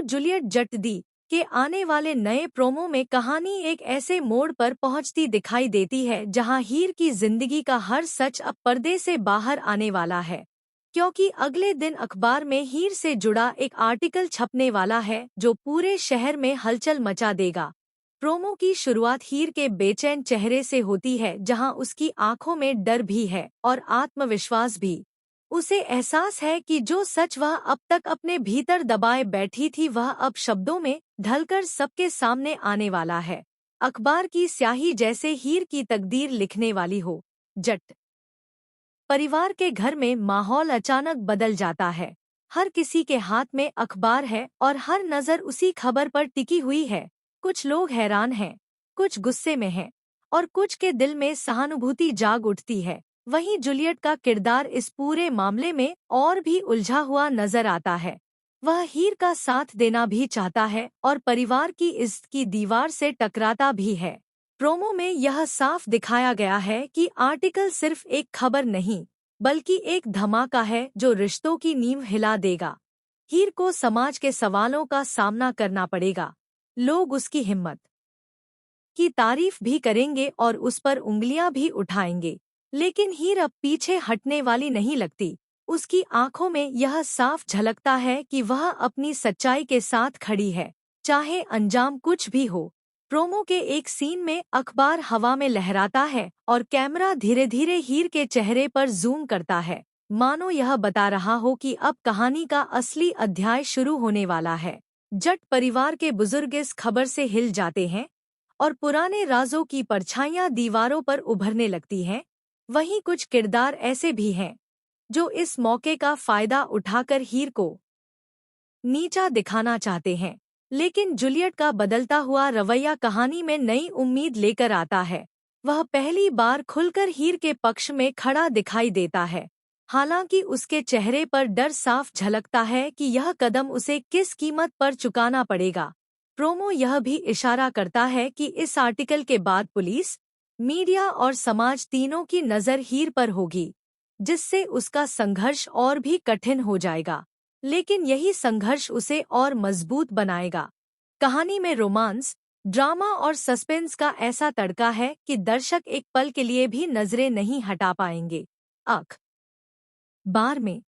Juliet Jatti के आने वाले नए प्रोमो में कहानी एक ऐसे मोड़ पर पहुंचती दिखाई देती है जहां हीर की जिंदगी का हर सच अब पर्दे से बाहर आने वाला है, क्योंकि अगले दिन अखबार में हीर से जुड़ा एक आर्टिकल छपने वाला है जो पूरे शहर में हलचल मचा देगा। प्रोमो की शुरुआत हीर के बेचैन चेहरे से होती है, जहां उसकी आंखों में डर भी है और आत्मविश्वास भी। उसे एहसास है कि जो सच वह अब तक अपने भीतर दबाए बैठी थी वह अब शब्दों में ढलकर सबके सामने आने वाला है। अखबार की स्याही जैसे हीर की तकदीर लिखने वाली हो। जट परिवार के घर में माहौल अचानक बदल जाता है। हर किसी के हाथ में अखबार है और हर नज़र उसी खबर पर टिकी हुई है। कुछ लोग हैरान हैं, कुछ गुस्से में हैं और कुछ के दिल में सहानुभूति जाग उठती है। वहीं जूलियट का किरदार इस पूरे मामले में और भी उलझा हुआ नजर आता है। वह हीर का साथ देना भी चाहता है और परिवार की इज्जत की दीवार से टकराता भी है। प्रोमो में यह साफ दिखाया गया है कि आर्टिकल सिर्फ एक खबर नहीं, बल्कि एक धमाका है जो रिश्तों की नींव हिला देगा। हीर को समाज के सवालों का सामना करना पड़ेगा। लोग उसकी हिम्मत की तारीफ भी करेंगे और उस पर उंगलियां भी उठाएंगे, लेकिन हीर अब पीछे हटने वाली नहीं लगती। उसकी आंखों में यह साफ झलकता है कि वह अपनी सच्चाई के साथ खड़ी है, चाहे अंजाम कुछ भी हो। प्रोमो के एक सीन में अखबार हवा में लहराता है और कैमरा धीरे धीरे हीर के चेहरे पर जूम करता है, मानो यह बता रहा हो कि अब कहानी का असली अध्याय शुरू होने वाला है। जट परिवार के बुजुर्ग इस खबर से हिल जाते हैं और पुराने राजों की परछाइयां दीवारों पर उभरने लगती हैं। वहीं कुछ किरदार ऐसे भी हैं जो इस मौके का फायदा उठाकर हीर को नीचा दिखाना चाहते हैं, लेकिन जूलियट का बदलता हुआ रवैया कहानी में नई उम्मीद लेकर आता है। वह पहली बार खुलकर हीर के पक्ष में खड़ा दिखाई देता है, हालांकि उसके चेहरे पर डर साफ झलकता है कि यह कदम उसे किस कीमत पर चुकाना पड़ेगा। प्रोमो यह भी इशारा करता है कि इस आर्टिकल के बाद पुलिस, मीडिया और समाज तीनों की नज़र हीर पर होगी, जिससे उसका संघर्ष और भी कठिन हो जाएगा। लेकिन यही संघर्ष उसे और मजबूत बनाएगा। कहानी में रोमांस, ड्रामा और सस्पेंस का ऐसा तड़का है कि दर्शक एक पल के लिए भी नजरें नहीं हटा पाएंगे। बार में